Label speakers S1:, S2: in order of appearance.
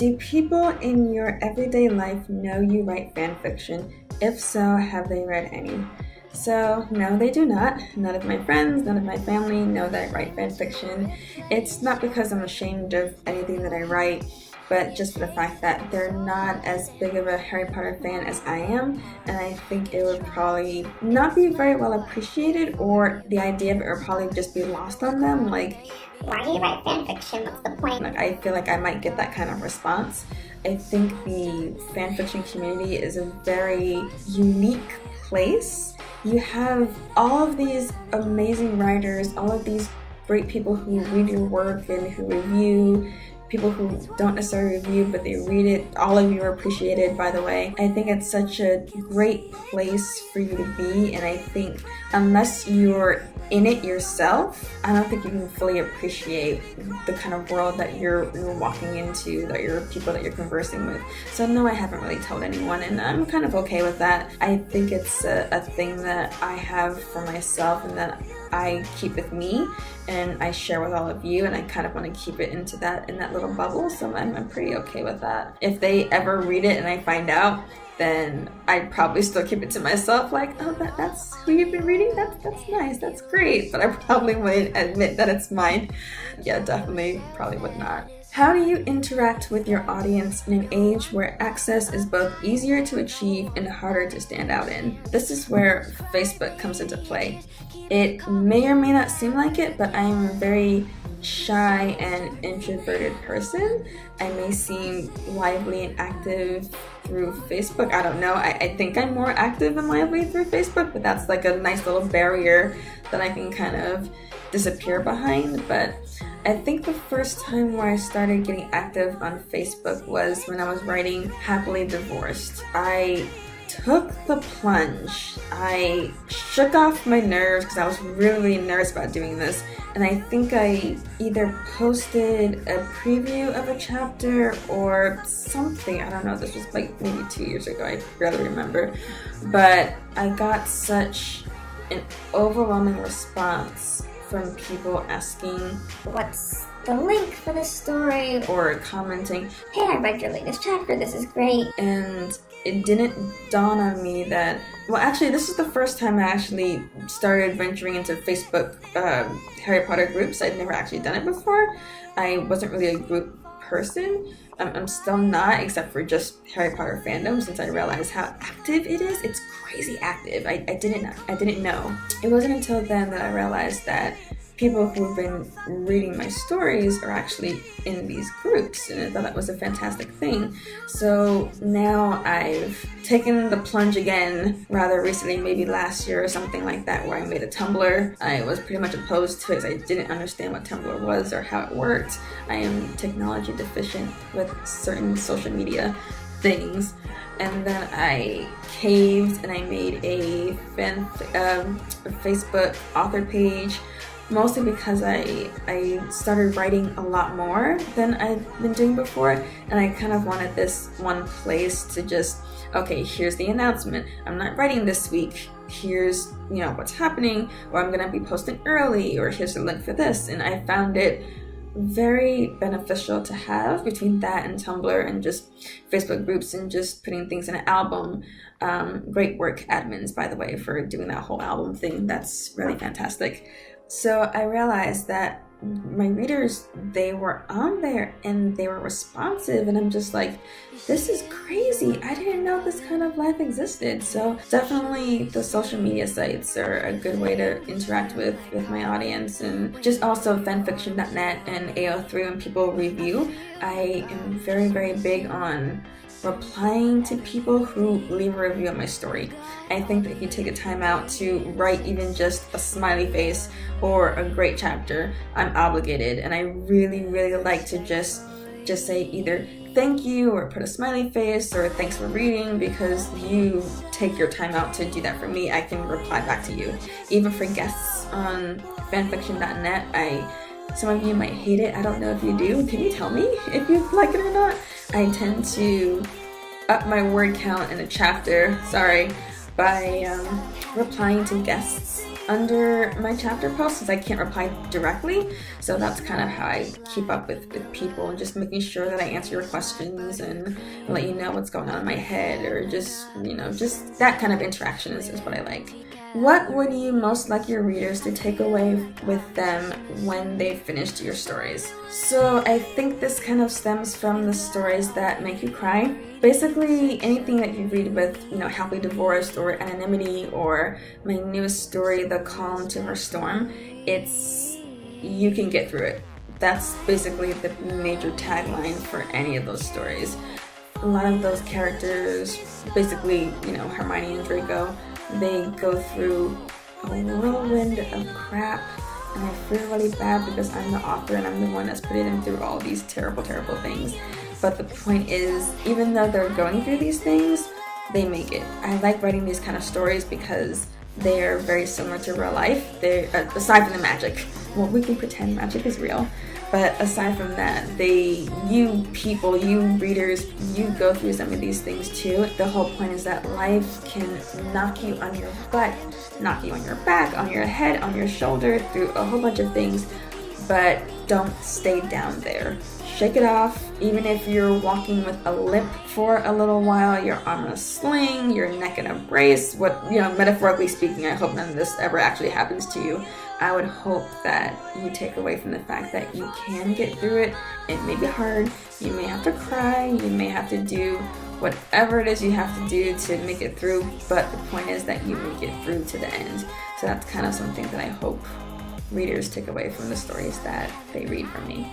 S1: Do people in your everyday life know you write fan fiction? If so, have they read any? So, no, they do not. None of my friends, none of my family know that I write fan fiction. It's not because I'm ashamed of anything that I write, but just for the fact that they're not as big of a Harry Potter fan as I am, and I think it would probably not be very well appreciated, or the idea of it would probably just be lost on them. Like,
S2: why do you write fan fiction? What's the point?
S1: Like, I feel like I might get that kind of response. I think the fan fiction community is a very unique place. You have all of these amazing writers, all of these great people who read your work and who review, people who don't necessarily review, but they read it. All of you are appreciated, by the way. I think it's such a great place for you to be, and I think unless you're in it yourself, I don't think you can fully appreciate the kind of world that you're walking into, that you're people that you're conversing with. So no, I haven't really told anyone, and I'm kind of okay with that. I think it's a thing that I have for myself and that I keep with me and I share with all of you, and I kind of want to keep it in that little bubble, so I'm pretty okay with that. If they ever read it and I find out, then I'd probably still keep it to myself, like, oh, that's who you've been reading? That's nice, that's great, but I probably wouldn't admit that it's mine. Yeah, definitely probably would not. How do you interact with your audience in an age where access is both easier to achieve and harder to stand out in? This is where Facebook comes into play. It may or may not seem like it, but I'm a very shy and introverted person. I may seem lively and active through Facebook. I don't know. I think I'm more active and lively through Facebook, but that's like a nice little barrier that I can kind of disappear behind. But I think the first time where I started getting active on Facebook was when I was writing Happily Divorced. I took the plunge. I shook off my nerves because I was really nervous about doing this, and I think I either posted a preview of a chapter or something. I don't know, this was like maybe 2 years ago, I barely remember, but I got such an overwhelming response from people asking,
S2: what's the link for this story?
S1: Or commenting,
S2: hey, I read your latest chapter, this is great.
S1: And it didn't dawn on me that, well, actually, this is the first time I actually started venturing into Facebook Harry Potter groups. I'd never actually done it before. I wasn't really a group person. I'm still not, except for just Harry Potter fandom, since I realized how active it is. It's crazy active. I didn't know. It wasn't until then that I realized that people who've been reading my stories are actually in these groups, and I thought that was a fantastic thing. So now I've taken the plunge again rather recently, maybe last year or something like that, where I made a Tumblr. I was pretty much opposed to it because I didn't understand what Tumblr was or how it worked. I am technology deficient with certain social media things. And then I caved and I made a Facebook author page, mostly because I started writing a lot more than I've been doing before, and I kind of wanted this one place to just, okay, here's the announcement, I'm not writing this week, here's, what's happening, or I'm gonna be posting early, or here's the link for this. And I found it very beneficial to have between that and Tumblr and just Facebook groups and just putting things in an album. Great work, admins, by the way, for doing that whole album thing. That's really fantastic. So I realized that my readers, they were on there and they were responsive, and I'm just like, this is crazy. I didn't know this kind of life existed. So definitely the social media sites are a good way to interact with my audience, and just also fanfiction.net and AO3 when people review. I am very, very big on replying to people who leave a review of my story. I think that if you take a time out to write even just a smiley face or a great chapter, I'm obligated, and I really, really like to just say either thank you or put a smiley face or thanks for reading, because you take your time out to do that for me. I can reply back to you. Even for guests on fanfiction.net, some of you might hate it. I don't know if you do. Can you tell me if you like it or not? I tend to up my word count in a chapter, by replying to guests under my chapter posts since I can't reply directly. So that's kind of how I keep up with people, and just making sure that I answer your questions and let you know what's going on in my head, or just, just that kind of interaction is what I like. What would you most like your readers to take away with them when they've finished your stories? So I think this kind of stems from the stories that make you cry. Basically, anything that you read with, Happily Divorced or Anonymity, or my newest story, The Calm to Her Storm, you can get through it. That's basically the major tagline for any of those stories. A lot of those characters, basically, Hermione and Draco, they go through a whirlwind of crap, and I feel really bad because I'm the author and I'm the one that's putting them through all these terrible, terrible things. But the point is, even though they're going through these things, they make it. I like writing these kind of stories because they are very similar to real life. They're, aside from the magic, well, we can pretend magic is real, but aside from that, you readers, you go through some of these things too. The whole point is that life can knock you on your butt, knock you on your back, on your head, on your shoulder, through a whole bunch of things, but don't stay down there. Shake it off. Even if you're walking with a limp for a little while, your arm in a sling, your neck in a brace, metaphorically speaking, I hope none of this ever actually happens to you. I would hope that you take away from the fact that you can get through it. It may be hard. You may have to cry. You may have to do whatever it is you have to do to make it through, but the point is that you make it through to the end. So that's kind of something that I hope readers take away from the stories that they read from me.